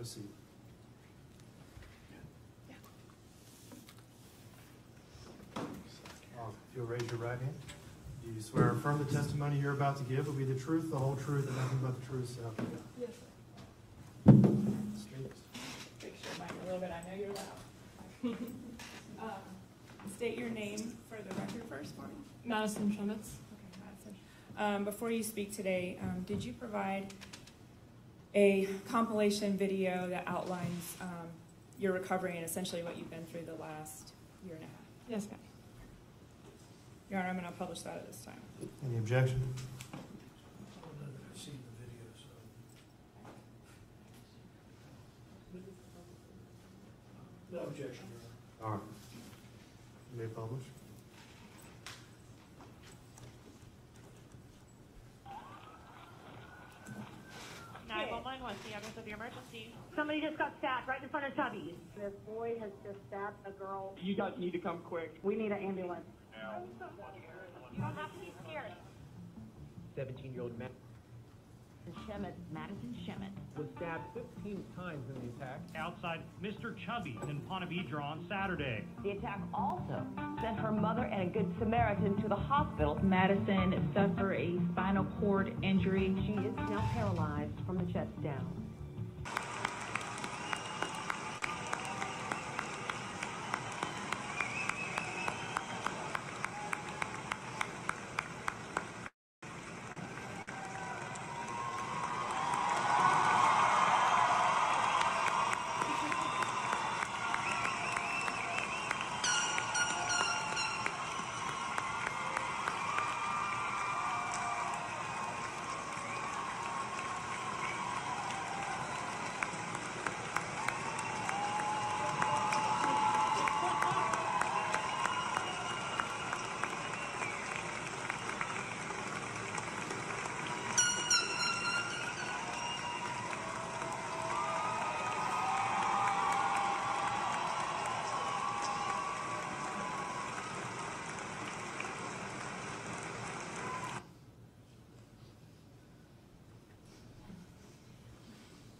a seat. If you'll raise your right hand. Do you swear and affirm the testimony you're about to give will be the truth, the whole truth, and nothing but the truth, so help you God? Yes, sir. Make sure mine a little bit. I know you're loud. State your name for the record first for me. Madison Schemitz. Okay, Madison. Before you speak today, did you provide a compilation video that outlines your recovery and essentially what you've been through the last year and a half? Yes, ma'am. Your Honor, I'm going to publish that at this time. Any objection? I've seen the video, so. No objection, Your Honor. All right. You may publish. What's the address of your emergency? Somebody just got stabbed right in front of Tubby's. This boy has just stabbed a girl. You guys need to come quick. We need an ambulance. You don't have to be scared. 17-year-old man Madison Schemitz. was stabbed 15 times in the attack. Outside Mr. Chubby's in Ponte Vedra on Saturday. The attack also sent her mother and a good Samaritan to the hospital. Madison suffered a spinal cord injury. She is now paralyzed from the chest down.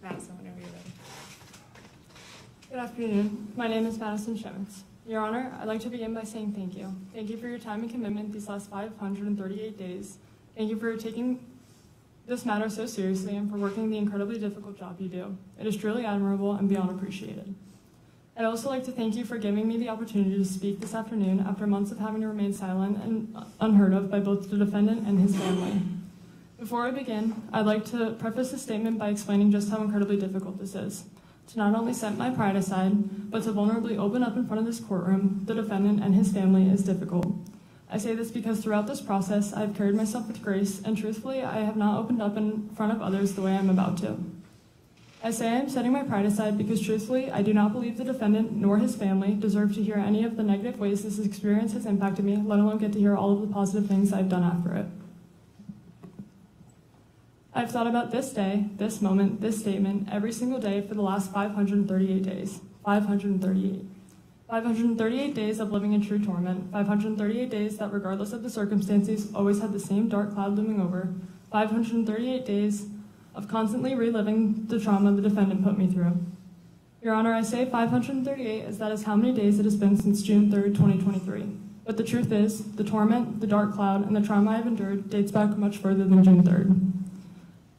Madison, whenever you're ready. Good afternoon. My name is Madison Schemitz. Your Honor, I'd like to begin by saying thank you. Thank you for your time and commitment these last 538 days. Thank you for taking this matter so seriously and for working the incredibly difficult job you do. It is truly admirable and beyond appreciated. I'd also like to thank you for giving me the opportunity to speak this afternoon after months of having to remain silent and unheard of by both the defendant and his family. Before I begin, I'd like to preface this statement by explaining just how incredibly difficult this is. To not only set my pride aside, but to vulnerably open up in front of this courtroom, the defendant and his family, is difficult. I say this because throughout this process, I've carried myself with grace, and truthfully, I have not opened up in front of others the way I'm about to. I say I am setting my pride aside because truthfully, I do not believe the defendant nor his family deserve to hear any of the negative ways this experience has impacted me, let alone get to hear all of the positive things I've done after it. I've thought about this day, this moment, this statement every single day for the last 538 days. 538. 538 days of living in true torment. 538 days that, regardless of the circumstances, always had the same dark cloud looming over. 538 days of constantly reliving the trauma the defendant put me through. Your Honor, I say 538 as that is how many days it has been since June 3rd, 2023. But the truth is, the torment, the dark cloud, and the trauma I've endured dates back much further than June 3rd.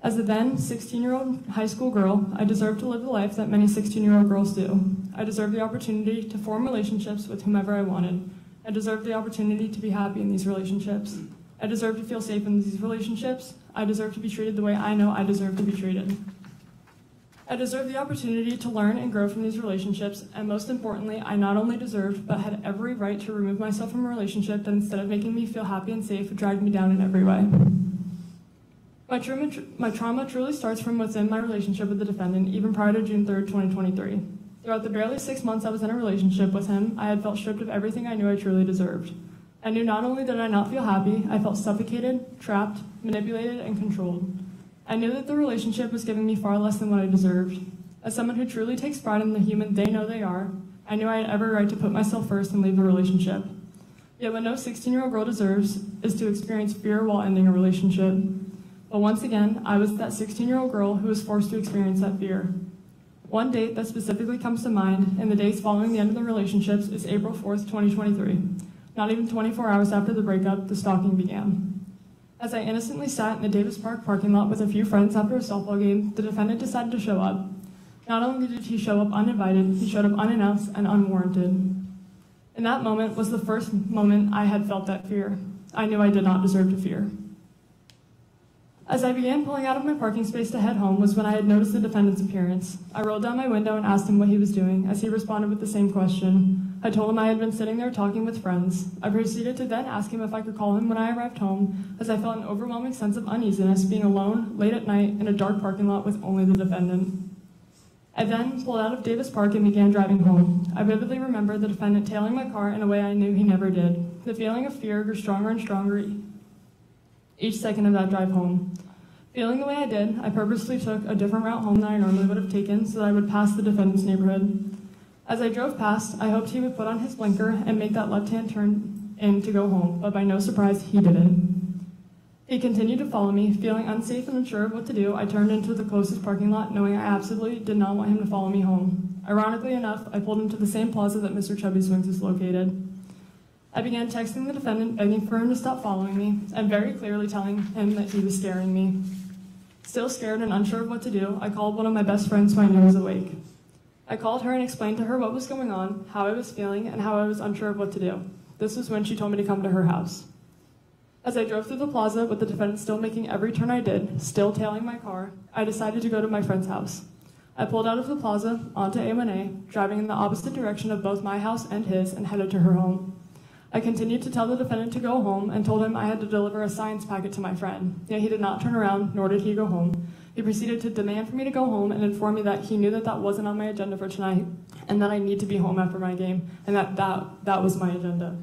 As a then 16-year-old high school girl, I deserve to live the life that many 16-year-old girls do. I deserve the opportunity to form relationships with whomever I wanted. I deserve the opportunity to be happy in these relationships. I deserve to feel safe in these relationships. I deserve to be treated the way I know I deserve to be treated. I deserve the opportunity to learn and grow from these relationships, and most importantly, I not only deserved, but had every right to remove myself from a relationship that instead of making me feel happy and safe, dragged me down in every way. My trauma truly starts from within my relationship with the defendant, even prior to June 3rd, 2023. Throughout the barely 6 months I was in a relationship with him, I had felt stripped of everything I knew I truly deserved. I knew not only did I not feel happy, I felt suffocated, trapped, manipulated, and controlled. I knew that the relationship was giving me far less than what I deserved. As someone who truly takes pride in the human they know they are, I knew I had every right to put myself first and leave the relationship. Yet what no 16-year-old girl deserves is to experience fear while ending a relationship. But once again, I was that 16-year-old girl who was forced to experience that fear. One date that specifically comes to mind in the days following the end of the relationships is April 4th, 2023. Not even 24 hours after the breakup, the stalking began. As I innocently sat in the Davis Park parking lot with a few friends after a softball game, the defendant decided to show up. Not only did he show up uninvited, he showed up unannounced and unwarranted. In that moment was the first moment I had felt that fear. I knew I did not deserve to fear. As I began pulling out of my parking space to head home was when I had noticed the defendant's appearance. I rolled down my window and asked him what he was doing, as he responded with the same question. I told him I had been sitting there talking with friends. I proceeded to then ask him if I could call him when I arrived home, as I felt an overwhelming sense of uneasiness being alone, late at night, in a dark parking lot with only the defendant. I then pulled out of Davis Park and began driving home. I vividly remember the defendant tailing my car in a way I knew he never did. The feeling of fear grew stronger and stronger each second of that drive home. Feeling the way I did, I purposely took a different route home than I normally would have taken so that I would pass the defendant's neighborhood. As I drove past, I hoped he would put on his blinker and make that left-hand turn in to go home, but by no surprise, he didn't. He continued to follow me. Feeling unsafe and unsure of what to do, I turned into the closest parking lot, knowing I absolutely did not want him to follow me home. Ironically enough, I pulled into the same plaza that Mr. Chubby's Wings is located. I began texting the defendant, begging for him to stop following me, and very clearly telling him that he was scaring me. Still scared and unsure of what to do, I called one of my best friends who I knew was awake. I called her and explained to her what was going on, how I was feeling, and how I was unsure of what to do. This was when she told me to come to her house. As I drove through the plaza with the defendant still making every turn I did, still tailing my car, I decided to go to my friend's house. I pulled out of the plaza onto A1A, driving in the opposite direction of both my house and his, and headed to her home. I continued to tell the defendant to go home and told him I had to deliver a science packet to my friend. Yet he did not turn around, nor did he go home. He proceeded to demand for me to go home and inform me that he knew that that wasn't on my agenda for tonight, and that I need to be home after my game, and that was my agenda.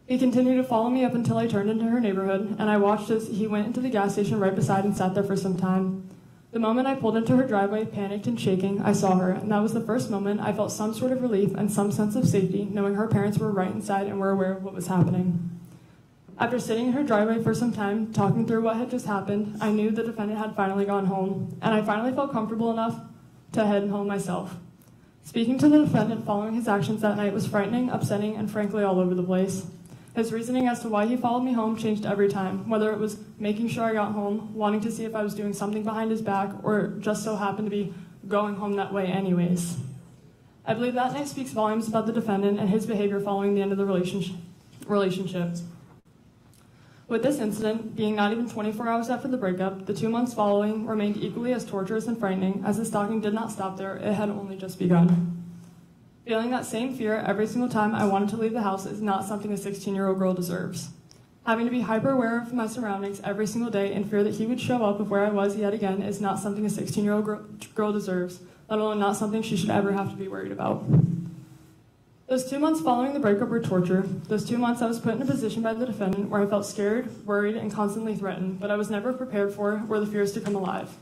He continued to follow me up until I turned into her neighborhood, and I watched as he went into the gas station right beside and sat there for some time. The moment I pulled into her driveway, panicked and shaking, I saw her, and that was the first moment I felt some sort of relief and some sense of safety, knowing her parents were right inside and were aware of what was happening. After sitting in her driveway for some time, talking through what had just happened, I knew the defendant had finally gone home, and I finally felt comfortable enough to head home myself. Speaking to the defendant following his actions that night was frightening, upsetting, and frankly all over the place. His reasoning as to why he followed me home changed every time, whether it was making sure I got home, wanting to see if I was doing something behind his back, or just so happened to be going home that way anyways. I believe that night speaks volumes about the defendant and his behavior following the end of the relationship. With this incident being not even 24 hours after the breakup, the 2 months following remained equally as torturous and frightening, as the stalking did not stop there, it had only just begun. Feeling that same fear every single time I wanted to leave the house is not something a 16-year-old girl deserves. Having to be hyper-aware of my surroundings every single day in fear that he would show up of where I was yet again is not something a 16-year-old girl deserves, let alone not something she should ever have to be worried about. Those 2 months following the breakup were torture. Those 2 months I was put in a position by the defendant where I felt scared, worried, and constantly threatened, but I was never prepared for were the fears to come alive.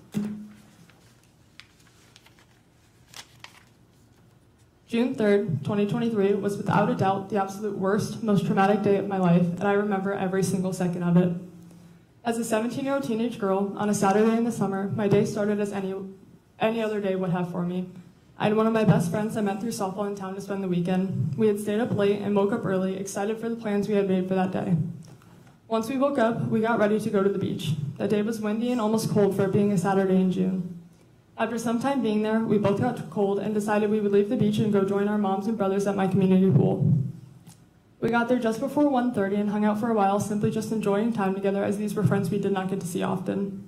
June 3rd, 2023 was without a doubt the absolute worst, most traumatic day of my life, and I remember every single second of it. As a 17-year-old teenage girl, on a Saturday in the summer, my day started as any other day would have for me. I had one of my best friends I met through softball in town to spend the weekend. We had stayed up late and woke up early, excited for the plans we had made for that day. Once we woke up, we got ready to go to the beach. That day was windy and almost cold for it being a Saturday in June. After some time being there, we both got cold and decided we would leave the beach and go join our moms and brothers at my community pool. We got there just before 1:30 and hung out for a while, simply just enjoying time together as these were friends we did not get to see often.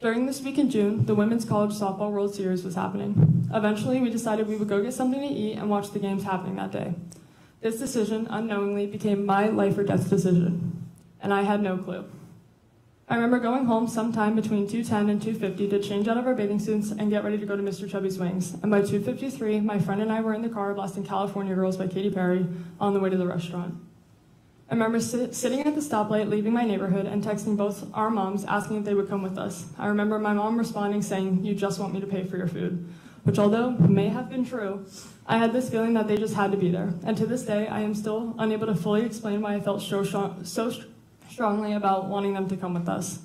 During this week in June, the Women's College Softball World Series was happening. Eventually, we decided we would go get something to eat and watch the games happening that day. This decision, unknowingly, became my life or death decision, and I had no clue. I remember going home sometime between 2:10 and 2:50 to change out of our bathing suits and get ready to go to Mr. Chubby's Wings. And by 2:53, my friend and I were in the car blasting California Girls by Katy Perry on the way to the restaurant. I remember sitting at the stoplight, leaving my neighborhood, and texting both our moms asking if they would come with us. I remember my mom responding saying, "You just want me to pay for your food," which although may have been true, I had this feeling that they just had to be there. And to this day, I am still unable to fully explain why I felt so strongly about wanting them to come with us.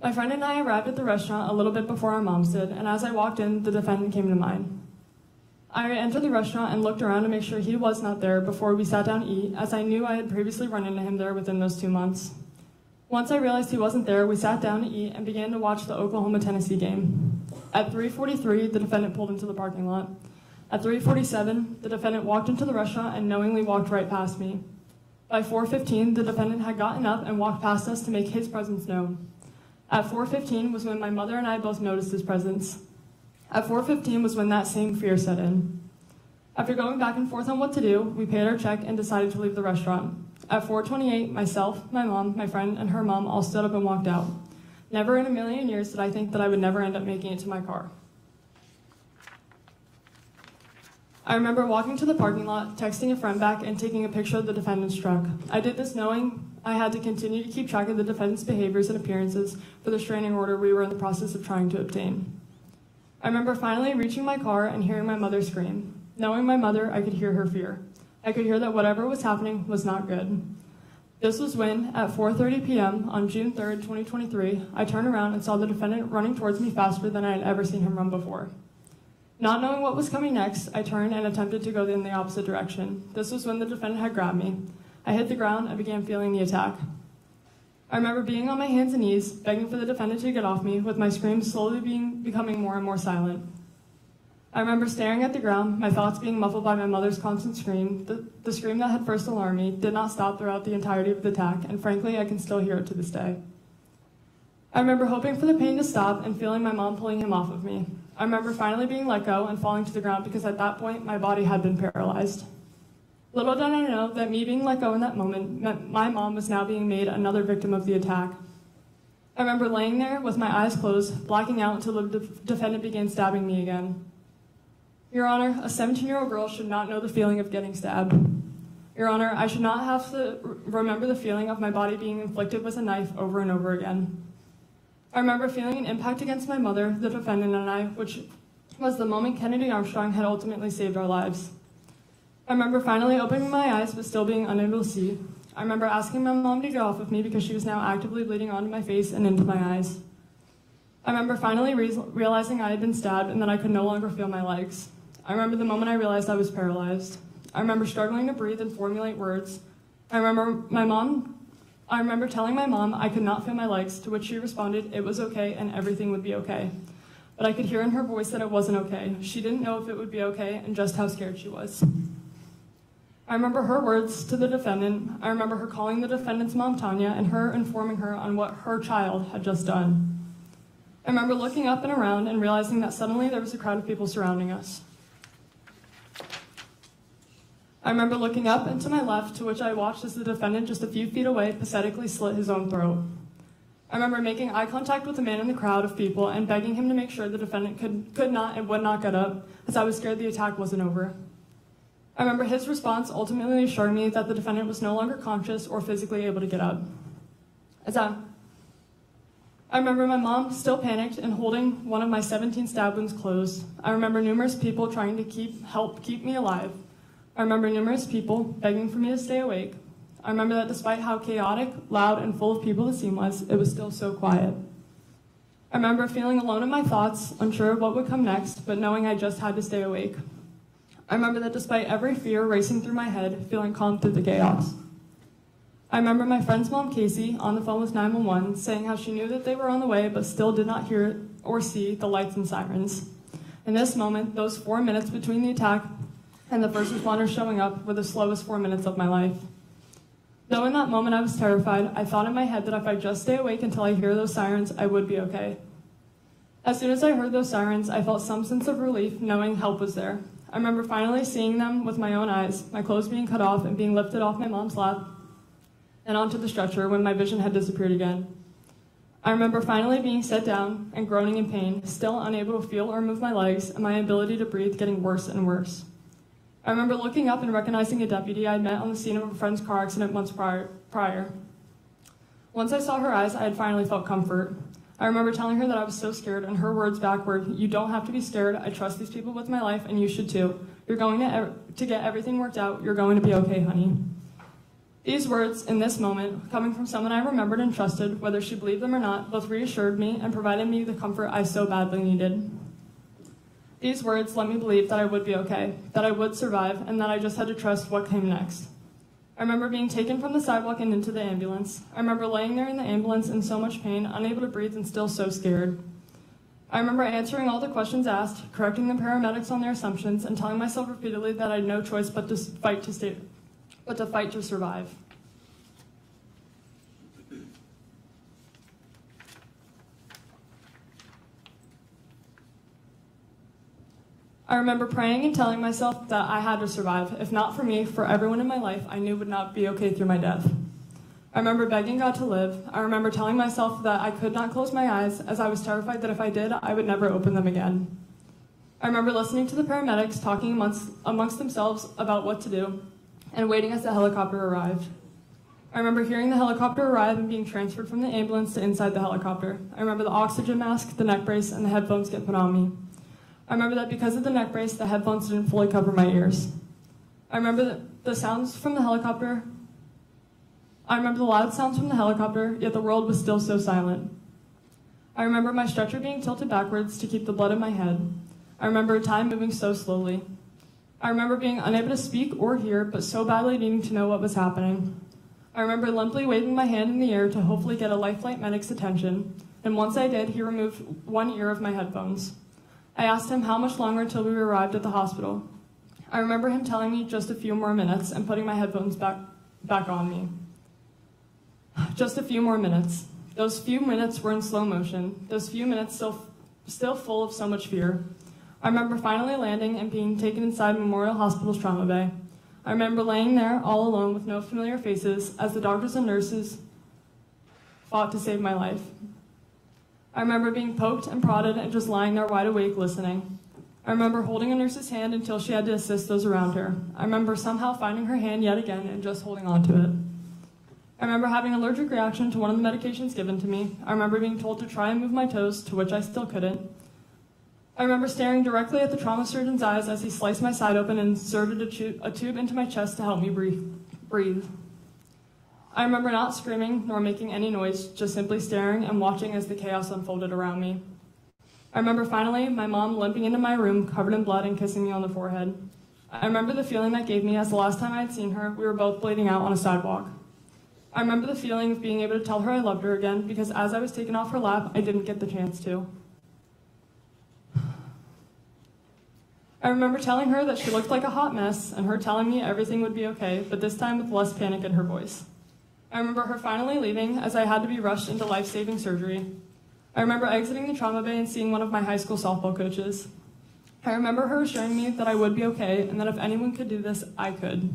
My friend and I arrived at the restaurant a little bit before our moms did, and as I walked in, the defendant came to mind. I entered the restaurant and looked around to make sure he was not there before we sat down to eat, as I knew I had previously run into him there within those 2 months. Once I realized he wasn't there, we sat down to eat and began to watch the Oklahoma-Tennessee game. At 3:43, the defendant pulled into the parking lot. At 3:47, the defendant walked into the restaurant and knowingly walked right past me. By 4:15, the defendant had gotten up and walked past us to make his presence known. At 4:15 was when my mother and I both noticed his presence. At 4:15 was when that same fear set in. After going back and forth on what to do, we paid our check and decided to leave the restaurant. At 4:28, myself, my mom, my friend, and her mom all stood up and walked out. Never in a million years did I think that I would never end up making it to my car. I remember walking to the parking lot, texting a friend back, and taking a picture of the defendant's truck. I did this knowing I had to continue to keep track of the defendant's behaviors and appearances for the restraining order we were in the process of trying to obtain. I remember finally reaching my car and hearing my mother scream. Knowing my mother, I could hear her fear. I could hear that whatever was happening was not good. This was when, at 4:30 p.m. on June 3rd, 2023, I turned around and saw the defendant running towards me faster than I had ever seen him run before. Not knowing what was coming next, I turned and attempted to go in the opposite direction. This was when the defendant had grabbed me. I hit the ground and began feeling the attack. I remember being on my hands and knees, begging for the defendant to get off me, with my screams slowly becoming more and more silent. I remember staring at the ground, my thoughts being muffled by my mother's constant scream. The scream that had first alarmed me did not stop throughout the entirety of the attack, and frankly, I can still hear it to this day. I remember hoping for the pain to stop and feeling my mom pulling him off of me. I remember finally being let go and falling to the ground because at that point, my body had been paralyzed. Little did I know that me being let go in that moment meant my mom was now being made another victim of the attack. I remember laying there with my eyes closed, blacking out until the defendant began stabbing me again. Your Honor, a 17-year-old girl should not know the feeling of getting stabbed. Your Honor, I should not have to remember the feeling of my body being inflicted with a knife over and over again. I remember feeling an impact against my mother, the defendant, and I, which was the moment Kennedy Armstrong had ultimately saved our lives. I remember finally opening my eyes but still being unable to see. I remember asking my mom to get off of me because she was now actively bleeding onto my face and into my eyes. I remember finally realizing I had been stabbed and that I could no longer feel my legs. I remember the moment I realized I was paralyzed. I remember struggling to breathe and formulate words. I remember telling my mom I could not feel my legs, to which she responded it was okay and everything would be okay. But I could hear in her voice that it wasn't okay. She didn't know if it would be okay and just how scared she was. I remember her words to the defendant. I remember her calling the defendant's mom Tanya and her informing her on what her child had just done. I remember looking up and around and realizing that suddenly there was a crowd of people surrounding us. I remember looking up and to my left, to which I watched as the defendant just a few feet away pathetically slit his own throat. I remember making eye contact with the man in the crowd of people and begging him to make sure the defendant could not and would not get up, as I was scared the attack wasn't over. I remember his response ultimately assuring me that the defendant was no longer conscious or physically able to get up. I remember my mom still panicked and holding one of my 17 stab wounds closed. I remember numerous people trying to help keep me alive. I remember numerous people begging for me to stay awake. I remember that despite how chaotic, loud, and full of people the scene was, it was still so quiet. I remember feeling alone in my thoughts, unsure of what would come next, but knowing I just had to stay awake. I remember that despite every fear racing through my head, feeling calm through the chaos. I remember my friend's mom, Casey, on the phone with 911, saying how she knew that they were on the way, but still did not hear or see the lights and sirens. In this moment, those 4 minutes between the attack and the first responders showing up were the slowest 4 minutes of my life. Though in that moment I was terrified, I thought in my head that if I just stay awake until I hear those sirens, I would be okay. As soon as I heard those sirens, I felt some sense of relief, knowing help was there. I remember finally seeing them with my own eyes, my clothes being cut off and being lifted off my mom's lap and onto the stretcher when my vision had disappeared again. I remember finally being set down and groaning in pain, still unable to feel or move my legs, and my ability to breathe getting worse and worse. I remember looking up and recognizing a deputy I had met on the scene of a friend's car accident months prior. Once I saw her eyes, I had finally felt comfort. I remember telling her that I was so scared, and her words back were, "You don't have to be scared. I trust these people with my life, and you should too. You're going to get everything worked out. You're going to be okay, honey." These words, in this moment, coming from someone I remembered and trusted, whether she believed them or not, both reassured me and provided me the comfort I so badly needed. These words let me believe that I would be okay, that I would survive, and that I just had to trust what came next. I remember being taken from the sidewalk and into the ambulance. I remember laying there in the ambulance in so much pain, unable to breathe and still so scared. I remember answering all the questions asked, correcting the paramedics on their assumptions, and telling myself repeatedly that I had no choice but to fight to survive. I remember praying and telling myself that I had to survive. If not for me, for everyone in my life I knew would not be okay through my death. I remember begging God to live. I remember telling myself that I could not close my eyes, as I was terrified that if I did, I would never open them again. I remember listening to the paramedics talking amongst themselves about what to do, and waiting as the helicopter arrived. I remember hearing the helicopter arrive and being transferred from the ambulance to inside the helicopter. I remember the oxygen mask, the neck brace, and the headphones get put on me. I remember that because of the neck brace, the headphones didn't fully cover my ears. I remember the sounds from the helicopter. I remember the loud sounds from the helicopter, yet the world was still so silent. I remember my stretcher being tilted backwards to keep the blood in my head. I remember time moving so slowly. I remember being unable to speak or hear, but so badly needing to know what was happening. I remember limply waving my hand in the air to hopefully get a Lifeline medic's attention, and once I did, he removed one ear of my headphones. I asked him how much longer until we arrived at the hospital. I remember him telling me just a few more minutes and putting my headphones back on me. Just a few more minutes. Those few minutes were in slow motion. Those few minutes still full of so much fear. I remember finally landing and being taken inside Memorial Hospital's trauma bay. I remember laying there all alone with no familiar faces as the doctors and nurses fought to save my life. I remember being poked and prodded and just lying there wide awake listening. I remember holding a nurse's hand until she had to assist those around her. I remember somehow finding her hand yet again and just holding on to it. I remember having an allergic reaction to one of the medications given to me. I remember being told to try and move my toes, to which I still couldn't. I remember staring directly at the trauma surgeon's eyes as he sliced my side open and inserted a tube into my chest to help me breathe. I remember not screaming nor making any noise, just simply staring and watching as the chaos unfolded around me. I remember finally my mom limping into my room, covered in blood and kissing me on the forehead. I remember the feeling that gave me as the last time I had seen her, we were both bleeding out on a sidewalk. I remember the feeling of being able to tell her I loved her again, because as I was taken off her lap, I didn't get the chance to. I remember telling her that she looked like a hot mess, and her telling me everything would be okay, but this time with less panic in her voice. I remember her finally leaving, as I had to be rushed into life-saving surgery. I remember exiting the trauma bay and seeing one of my high school softball coaches. I remember her assuring me that I would be okay, and that if anyone could do this, I could.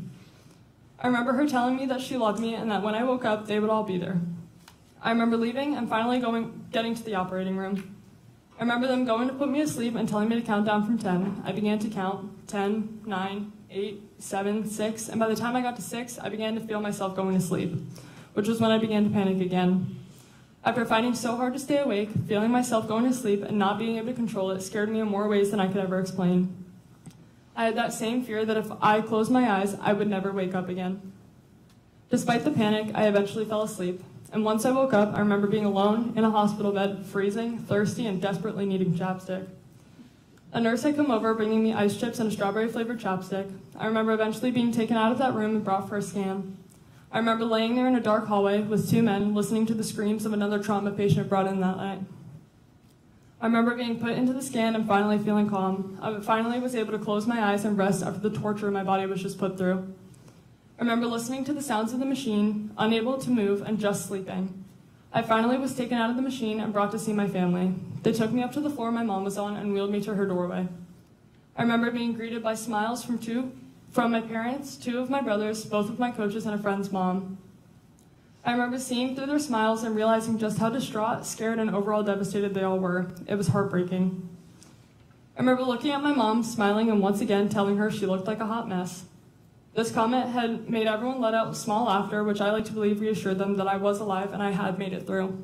I remember her telling me that she loved me, and that when I woke up, they would all be there. I remember leaving and finally getting to the operating room. I remember them going to put me to sleep and telling me to count down from 10. I began to count 10, 9, 8, 7, 6, and by the time I got to 6, I began to feel myself going to sleep, which was when I began to panic again. After fighting so hard to stay awake, feeling myself going to sleep and not being able to control it scared me in more ways than I could ever explain. I had that same fear that if I closed my eyes, I would never wake up again. Despite the panic, I eventually fell asleep, and once I woke up, I remember being alone in a hospital bed, freezing, thirsty, and desperately needing chapstick. A nurse had come over, bringing me ice chips and a strawberry-flavored chapstick. I remember eventually being taken out of that room and brought for a scan. I remember laying there in a dark hallway with two men, listening to the screams of another trauma patient brought in that night. I remember being put into the scan and finally feeling calm. I finally was able to close my eyes and rest after the torture my body was just put through. I remember listening to the sounds of the machine, unable to move and just sleeping. I finally was taken out of the machine and brought to see my family. They took me up to the floor my mom was on and wheeled me to her doorway. I remember being greeted by smiles from my parents, two of my brothers, both of my coaches, and a friend's mom. I remember seeing through their smiles and realizing just how distraught, scared, and overall devastated they all were. It was heartbreaking. I remember looking at my mom, smiling, and once again telling her she looked like a hot mess. This comment had made everyone let out small laughter, which I like to believe reassured them that I was alive and I had made it through.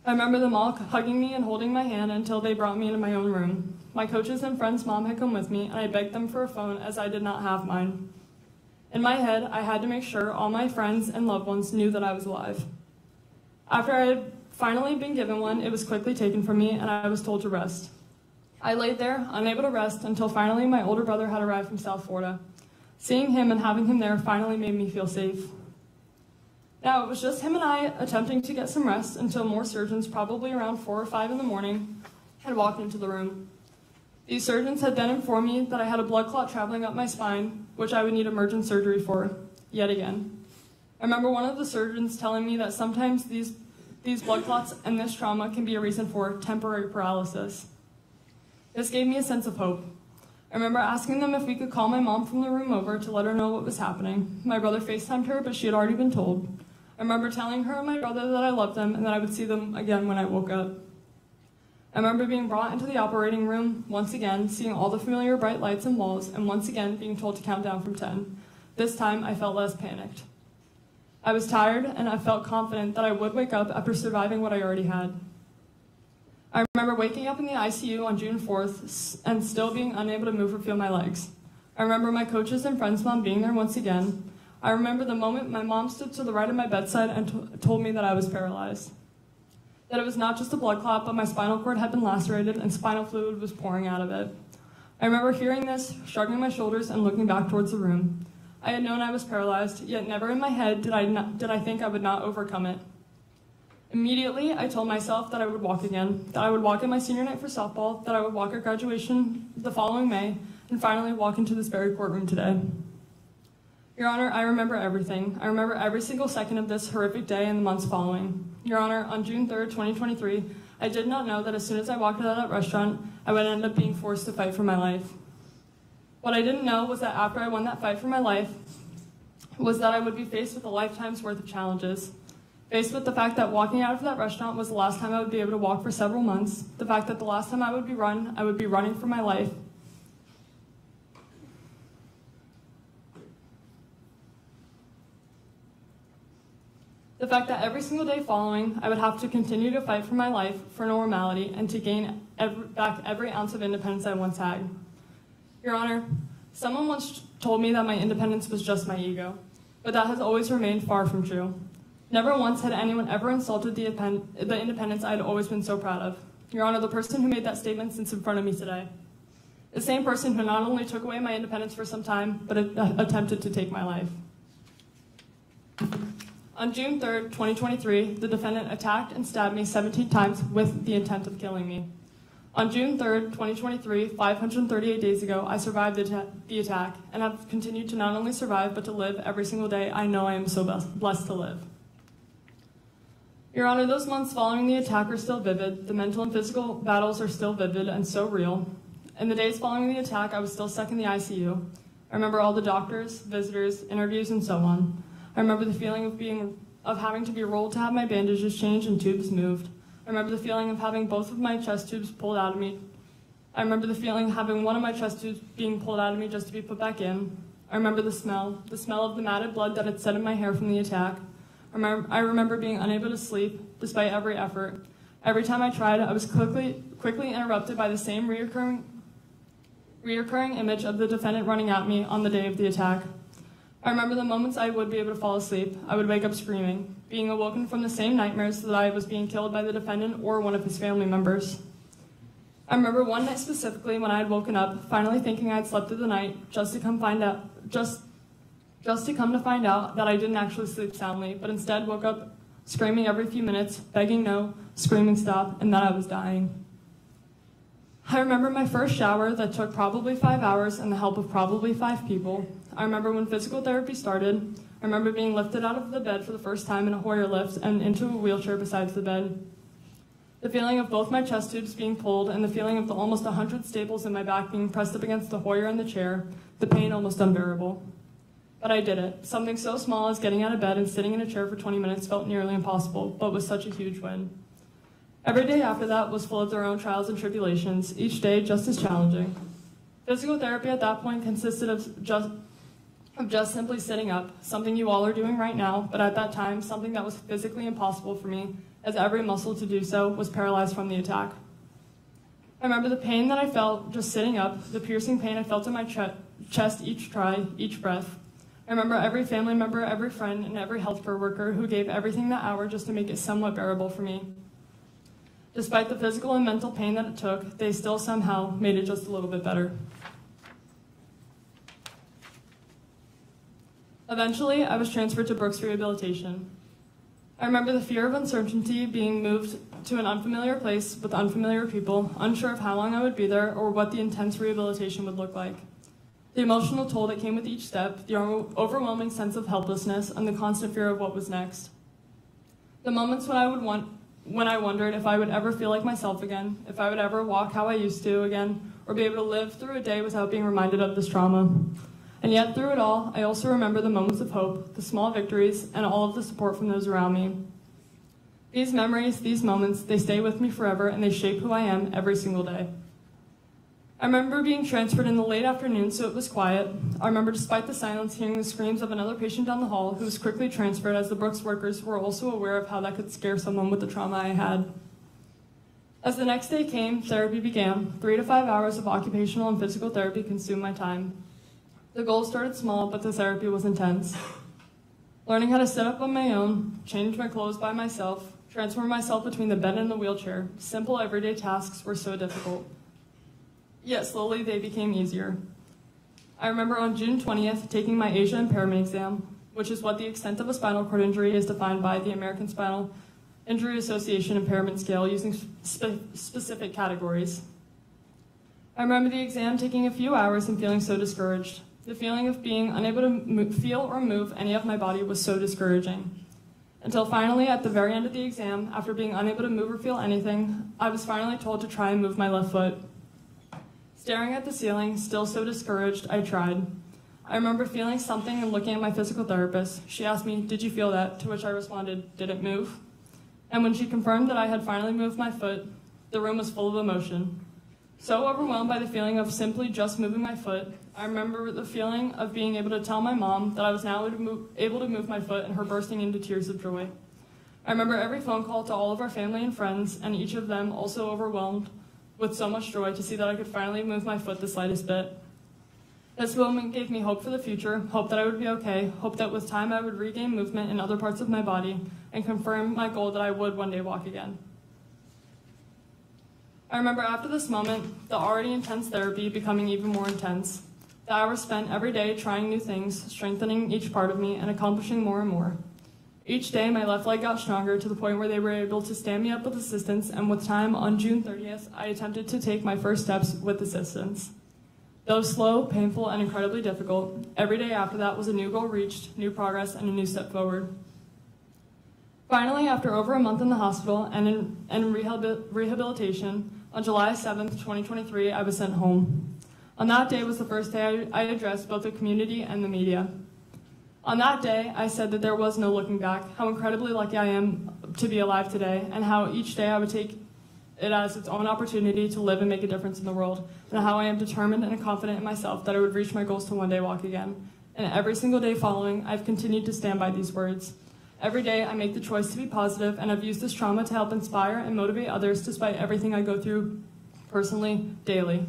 I remember them all hugging me and holding my hand until they brought me into my own room. My coaches and friends' mom had come with me, and I begged them for a phone as I did not have mine. In my head, I had to make sure all my friends and loved ones knew that I was alive. After I had finally been given one, it was quickly taken from me and I was told to rest. I laid there, unable to rest, until finally my older brother had arrived from South Florida. Seeing him and having him there finally made me feel safe. Now, it was just him and I attempting to get some rest until more surgeons, probably around 4 or 5 in the morning, had walked into the room. These surgeons had then informed me that I had a blood clot traveling up my spine, which I would need emergent surgery for, yet again. I remember one of the surgeons telling me that sometimes these blood clots and this trauma can be a reason for temporary paralysis. This gave me a sense of hope. I remember asking them if we could call my mom from the room over to let her know what was happening. My brother FaceTimed her, but she had already been told. I remember telling her and my brother that I loved them and that I would see them again when I woke up. I remember being brought into the operating room once again, seeing all the familiar bright lights and walls, and once again being told to count down from 10. This time, I felt less panicked. I was tired, and I felt confident that I would wake up after surviving what I already had. I remember waking up in the ICU on June 4th and still being unable to move or feel my legs. I remember my coaches and friends' mom being there once again. I remember the moment my mom stood to the right of my bedside and told me that I was paralyzed. That it was not just a blood clot, but my spinal cord had been lacerated and spinal fluid was pouring out of it. I remember hearing this, shrugging my shoulders, and looking back towards the room. I had known I was paralyzed, yet never in my head did I think I would not overcome it. Immediately, I told myself that I would walk again, that I would walk at my senior night for softball, that I would walk at graduation the following May, and finally walk into this very courtroom today. Your Honor, I remember everything. I remember every single second of this horrific day and the months following. Your Honor, on June 3rd, 2023, I did not know that as soon as I walked out of that restaurant, I would end up being forced to fight for my life. What I didn't know was that after I won that fight for my life, was that I would be faced with a lifetime's worth of challenges. Faced with the fact that walking out of that restaurant was the last time I would be able to walk for several months, the fact that the last time I would be running for my life. The fact that every single day following, I would have to continue to fight for my life, for normality, and to gain back every ounce of independence I once had. Your Honor, someone once told me that my independence was just my ego, but that has always remained far from true. Never once had anyone ever insulted the independence I had always been so proud of. Your Honor, the person who made that statement sits in front of me today. The same person who not only took away my independence for some time, but attempted to take my life. On June 3rd, 2023, the defendant attacked and stabbed me 17 times with the intent of killing me. On June 3rd, 2023, 538 days ago, I survived the attack and have continued to not only survive, but to live every single day I know I am so blessed to live. Your Honor, those months following the attack are still vivid. The mental and physical battles are still vivid and so real. In the days following the attack, I was still stuck in the ICU. I remember all the doctors, visitors, interviews, and so on. I remember the feeling of having to be rolled to have my bandages changed and tubes moved. I remember the feeling of having both of my chest tubes pulled out of me. I remember the feeling of having one of my chest tubes being pulled out of me just to be put back in. I remember the smell of the matted blood that had set in my hair from the attack. I remember being unable to sleep despite every effort. Every time I tried, I was quickly interrupted by the same reoccurring image of the defendant running at me on the day of the attack. I remember the moments I would be able to fall asleep. I would wake up screaming, being awoken from the same nightmares that I was being killed by the defendant or one of his family members. I remember one night specifically when I had woken up, finally thinking I had slept through the night, just to come to find out that I didn't actually sleep soundly, but instead woke up screaming every few minutes, begging no, screaming stop, and that I was dying. I remember my first shower that took probably 5 hours and the help of probably 5 people. I remember when physical therapy started. I remember being lifted out of the bed for the first time in a Hoyer lift and into a wheelchair beside the bed. The feeling of both my chest tubes being pulled and the feeling of the almost 100 staples in my back being pressed up against the Hoyer and the chair, the pain almost unbearable. But I did it. Something so small as getting out of bed and sitting in a chair for 20 minutes felt nearly impossible, but was such a huge win. Every day after that was full of their own trials and tribulations, each day just as challenging. Physical therapy at that point consisted of just simply sitting up, something you all are doing right now, but at that time, something that was physically impossible for me, as every muscle to do so was paralyzed from the attack. I remember the pain that I felt just sitting up, the piercing pain I felt in my chest each try, each breath. I I remember every family member, every friend, and every healthcare worker who gave everything that hour just to make it somewhat bearable for me. Despite the physical and mental pain that it took, they still somehow made it just a little bit better. Eventually, I was transferred to Brooks Rehabilitation. I remember the fear of uncertainty, being moved to an unfamiliar place with unfamiliar people, unsure of how long I would be there or what the intense rehabilitation would look like. The emotional toll that came with each step, the overwhelming sense of helplessness, and the constant fear of what was next. The moments when I wondered if I would ever feel like myself again, if I would ever walk how I used to again, or be able to live through a day without being reminded of this trauma. And yet, through it all, I also remember the moments of hope, the small victories, and all of the support from those around me. These memories, these moments, they stay with me forever, and they shape who I am every single day. I remember being transferred in the late afternoon, so it was quiet. I remember, despite the silence, hearing the screams of another patient down the hall who was quickly transferred, as the Brooks workers were also aware of how that could scare someone with the trauma I had. As the next day came, therapy began. 3 to 5 hours of occupational and physical therapy consumed my time. The goals started small, but the therapy was intense. Learning how to sit up on my own, change my clothes by myself, transfer myself between the bed and the wheelchair, simple everyday tasks were so difficult. Yet slowly they became easier. I remember on June 20th taking my Asia impairment exam, which is what the extent of a spinal cord injury is defined by the American Spinal Injury Association impairment scale using specific categories. I remember the exam taking a few hours and feeling so discouraged. The feeling of being unable to feel or move any of my body was so discouraging. Until finally, at the very end of the exam, after being unable to move or feel anything, I was finally told to try and move my left foot. Staring at the ceiling, still so discouraged, I tried. I remember feeling something and looking at my physical therapist. She asked me, "Did you feel that?" To which I responded, "Did it move?" And when she confirmed that I had finally moved my foot, the room was full of emotion. So overwhelmed by the feeling of simply just moving my foot, I remember the feeling of being able to tell my mom that I was now able to move my foot and her bursting into tears of joy. I remember every phone call to all of our family and friends, and each of them also overwhelmed with so much joy to see that I could finally move my foot the slightest bit. This moment gave me hope for the future, hope that I would be okay, hope that with time I would regain movement in other parts of my body, and confirm my goal that I would one day walk again. I remember after this moment, the already intense therapy becoming even more intense. The hours spent every day trying new things, strengthening each part of me, and accomplishing more and more. Each day, my left leg got stronger to the point where they were able to stand me up with assistance, and with time, on June 30th, I attempted to take my first steps with assistance. Though slow, painful, and incredibly difficult, every day after that was a new goal reached, new progress, and a new step forward. Finally, after over a month in the hospital and in rehabilitation, on July 7th, 2023, I was sent home. On that day was the first day I addressed both the community and the media. On that day, I said that there was no looking back, how incredibly lucky I am to be alive today, and how each day I would take it as its own opportunity to live and make a difference in the world, and how I am determined and confident in myself that I would reach my goals to one day walk again. And every single day following, I've continued to stand by these words. Every day, I make the choice to be positive, and I've used this trauma to help inspire and motivate others despite everything I go through personally, daily.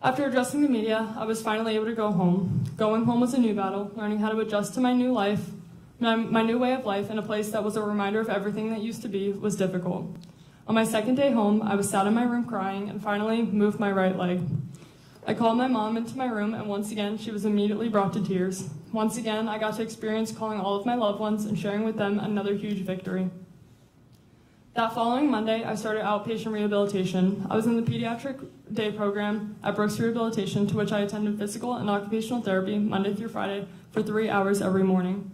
After addressing the media, I was finally able to go home. Going home was a new battle, learning how to adjust to my new life, my new way of life in a place that was a reminder of everything that used to be was difficult. On my second day home, I was sat in my room crying and finally moved my right leg. I called my mom into my room, and once again, she was immediately brought to tears. Once again, I got to experience calling all of my loved ones and sharing with them another huge victory. That following Monday, I started outpatient rehabilitation. I was in the pediatric day program at Brooks Rehabilitation, to which I attended physical and occupational therapy Monday through Friday for 3 hours every morning.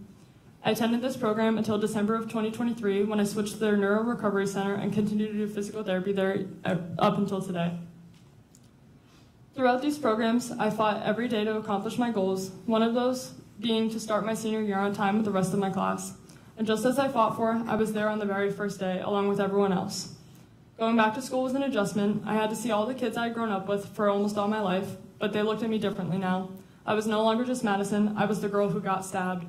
I attended this program until December of 2023, when I switched to their Neuro Recovery Center and continued to do physical therapy there up until today. Throughout these programs, I fought every day to accomplish my goals, one of those being to start my senior year on time with the rest of my class. And just as I fought for, I was there on the very first day, along with everyone else. Going back to school was an adjustment. I had to see all the kids I had grown up with for almost all my life, but they looked at me differently now. I was no longer just Madison, I was the girl who got stabbed.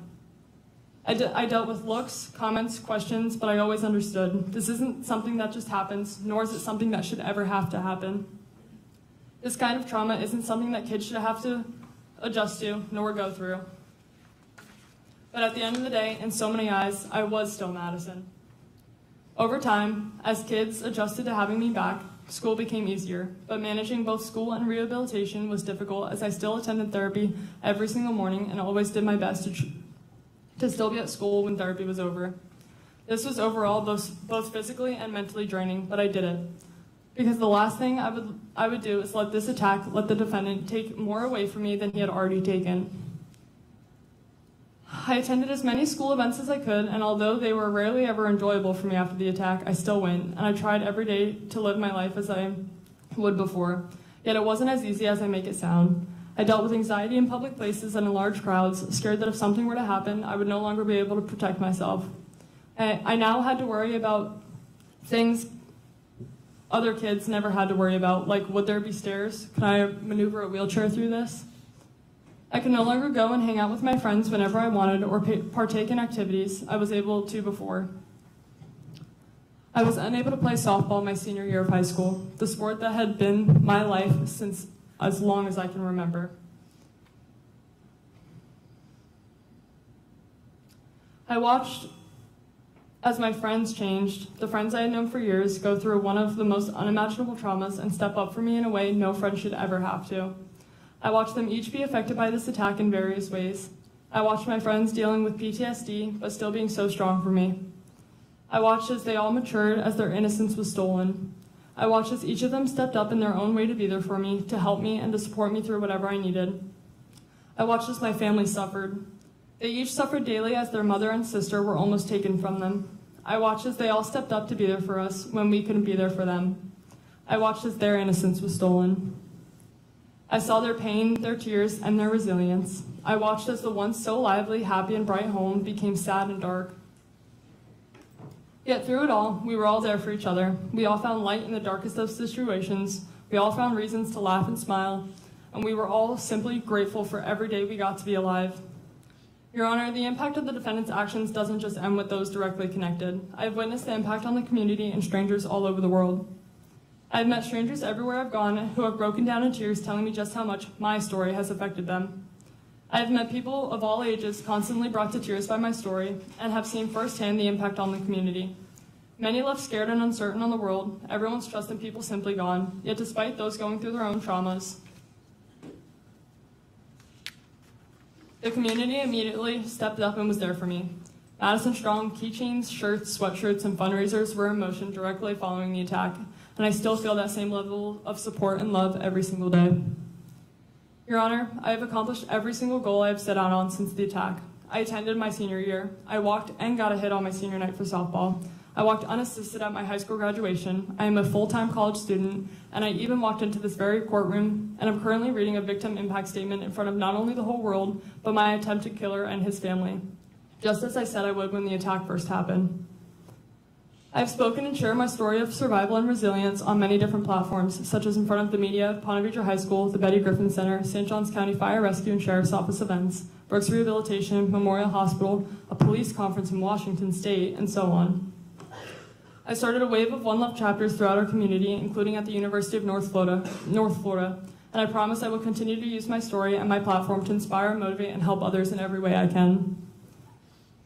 I dealt with looks, comments, questions, but I always understood. This isn't something that just happens, nor is it something that should ever have to happen. This kind of trauma isn't something that kids should have to adjust to, nor go through. But at the end of the day, in so many eyes, I was still Madison. Over time, as kids adjusted to having me back, school became easier, but managing both school and rehabilitation was difficult as I still attended therapy every single morning and always did my best to still be at school when therapy was over. This was overall both physically and mentally draining, but I did it. Because the last thing I would do is let the defendant take more away from me than he had already taken. I attended as many school events as I could, and although they were rarely ever enjoyable for me after the attack, I still went, and I tried every day to live my life as I would before. Yet it wasn't as easy as I make it sound. I dealt with anxiety in public places and in large crowds, scared that if something were to happen, I would no longer be able to protect myself. I now had to worry about things other kids never had to worry about, like would there be stairs? Could I maneuver a wheelchair through this? I could no longer go and hang out with my friends whenever I wanted or partake in activities I was able to before. I was unable to play softball my senior year of high school, the sport that had been my life since as long as I can remember. I watched as my friends changed, the friends I had known for years go through one of the most unimaginable traumas and step up for me in a way no friend should ever have to. I watched them each be affected by this attack in various ways. I watched my friends dealing with PTSD, but still being so strong for me. I watched as they all matured as their innocence was stolen. I watched as each of them stepped up in their own way to be there for me, to help me, and to support me through whatever I needed. I watched as my family suffered. They each suffered daily as their mother and sister were almost taken from them. I watched as they all stepped up to be there for us when we couldn't be there for them. I watched as their innocence was stolen. I saw their pain, their tears, and their resilience. I watched as the once so lively, happy, and bright home became sad and dark. Yet through it all, we were all there for each other. We all found light in the darkest of situations. We all found reasons to laugh and smile, and we were all simply grateful for every day we got to be alive. Your Honor, the impact of the defendant's actions doesn't just end with those directly connected. I have witnessed the impact on the community and strangers all over the world. I have met strangers everywhere I've gone who have broken down in tears telling me just how much my story has affected them. I have met people of all ages constantly brought to tears by my story and have seen firsthand the impact on the community. Many left scared and uncertain on the world, everyone's trust in people simply gone, yet despite those going through their own traumas, the community immediately stepped up and was there for me. Madison Strong keychains, shirts, sweatshirts, and fundraisers were in motion directly following the attack, and I still feel that same level of support and love every single day. Your Honor, I have accomplished every single goal I have set out on since the attack. I attended my senior year. I walked and got a hit on my senior night for softball. I walked unassisted at my high school graduation. I am a full-time college student, and I even walked into this very courtroom, and I'm currently reading a victim impact statement in front of not only the whole world, but my attempted killer and his family, just as I said I would when the attack first happened. I have spoken and shared my story of survival and resilience on many different platforms, such as in front of the media, Ponte Vedra High School, the Betty Griffin Center, St. Johns County Fire Rescue and Sheriff's Office events, Brooks Rehabilitation, Memorial Hospital, a police conference in Washington State, and so on. I started a wave of One Love chapters throughout our community, including at the University of North Florida, and I promise I will continue to use my story and my platform to inspire, motivate, and help others in every way I can.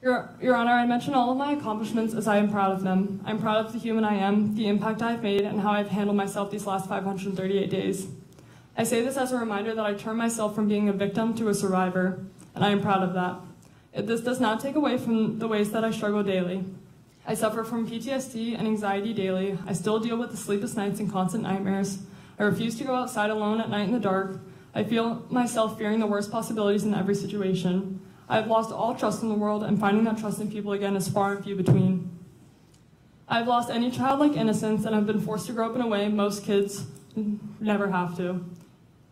Your Honor, I mention all of my accomplishments as I am proud of them. I'm proud of the human I am, the impact I've made, and how I've handled myself these last 538 days. I say this as a reminder that I turned myself from being a victim to a survivor, and I am proud of that. This does not take away from the ways that I struggle daily. I suffer from PTSD and anxiety daily. I still deal with the sleepless nights and constant nightmares. I refuse to go outside alone at night in the dark. I feel myself fearing the worst possibilities in every situation. I have lost all trust in the world, and finding that trust in people again is far and few between. I have lost any childlike innocence and have been forced to grow up in a way most kids never have to.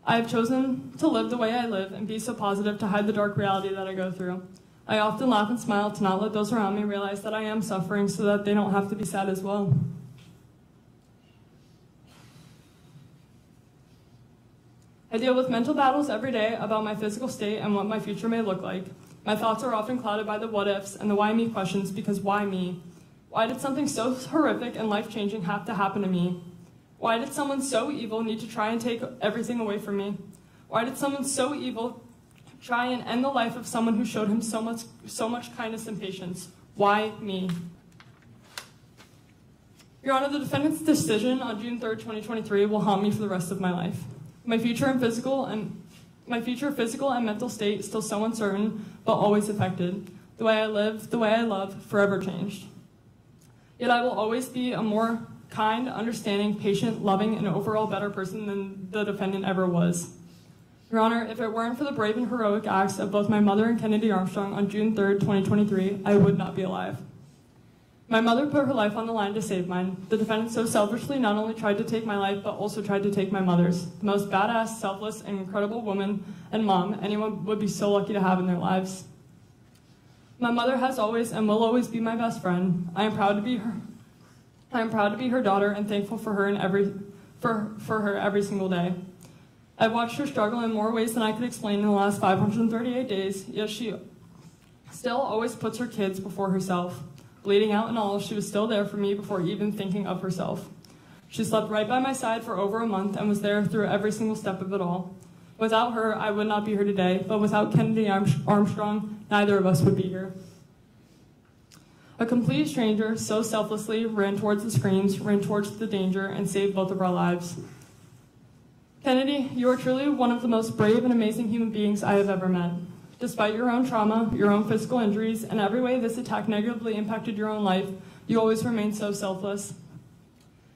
I have chosen to live the way I live and be so positive to hide the dark reality that I go through. I often laugh and smile to not let those around me realize that I am suffering so that they don't have to be sad as well. I deal with mental battles every day about my physical state and what my future may look like. My thoughts are often clouded by the what ifs and the why me questions, because why me? Why did something so horrific and life-changing have to happen to me? Why did someone so evil need to try and take everything away from me? Why did someone so evil try and end the life of someone who showed him so much kindness and patience. Why me? Your Honor, the defendant's decision on June 3rd, 2023 will haunt me for the rest of my life. My future physical and mental state still so uncertain, but always affected. The way I live, the way I love, forever changed. Yet I will always be a more kind, understanding, patient, loving, and overall better person than the defendant ever was. Your Honor, if it weren't for the brave and heroic acts of both my mother and Kennedy Armstrong on June 3rd, 2023, I would not be alive. My mother put her life on the line to save mine. The defendant so selfishly not only tried to take my life, but also tried to take my mother's. The most badass, selfless, and incredible woman and mom anyone would be so lucky to have in their lives. My mother has always and will always be my best friend. I am proud to be her daughter and thankful for her every single day. I've watched her struggle in more ways than I could explain in the last 538 days, yet she still always puts her kids before herself. Bleeding out and all, she was still there for me before even thinking of herself. She slept right by my side for over a month and was there through every single step of it all. Without her, I would not be here today, but without Kennedy Armstrong, neither of us would be here. A complete stranger so selflessly ran towards the screens, ran towards the danger, and saved both of our lives. Kennedy, you are truly one of the most brave and amazing human beings I have ever met. Despite your own trauma, your own physical injuries, and every way this attack negatively impacted your own life, you always remained so selfless.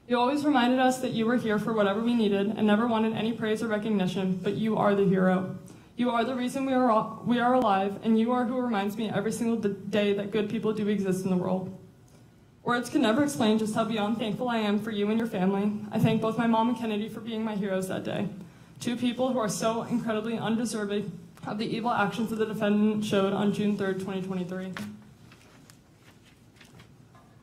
You always reminded us that you were here for whatever we needed and never wanted any praise or recognition, but you are the hero. You are the reason we are alive, and you are who reminds me every single day that good people do exist in the world. Words can never explain just how beyond thankful I am for you and your family. I thank both my mom and Kennedy for being my heroes that day. Two people who are so incredibly undeserving of the evil actions that the defendant showed on June 3rd, 2023.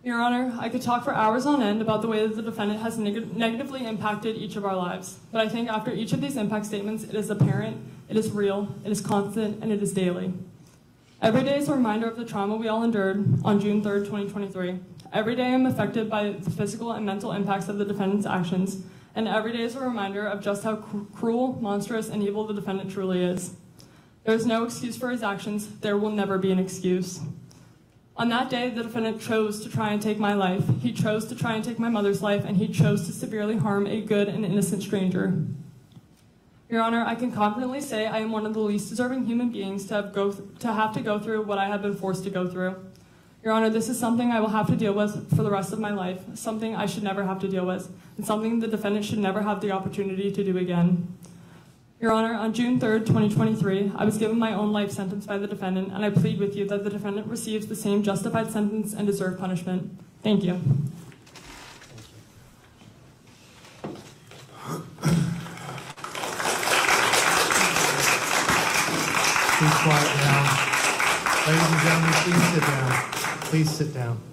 Your Honor, I could talk for hours on end about the way that the defendant has negatively impacted each of our lives, but I think after each of these impact statements, it is apparent, it is real, it is constant, and it is daily. Every day is a reminder of the trauma we all endured on June 3rd, 2023. Every day I'm affected by the physical and mental impacts of the defendant's actions, and every day is a reminder of just how cruel, monstrous, and evil the defendant truly is. There is no excuse for his actions. There will never be an excuse. On that day, the defendant chose to try and take my life. He chose to try and take my mother's life, and he chose to severely harm a good and innocent stranger. Your Honor, I can confidently say I am one of the least deserving human beings to have to go through what I have been forced to go through. Your Honor, this is something I will have to deal with for the rest of my life, something I should never have to deal with, and something the defendant should never have the opportunity to do again. Your Honor, on June 3rd, 2023, I was given my own life sentence by the defendant, and I plead with you that the defendant receives the same justified sentence and deserved punishment. Thank you. Please quiet down. Ladies and gentlemen, please sit down. Please sit down.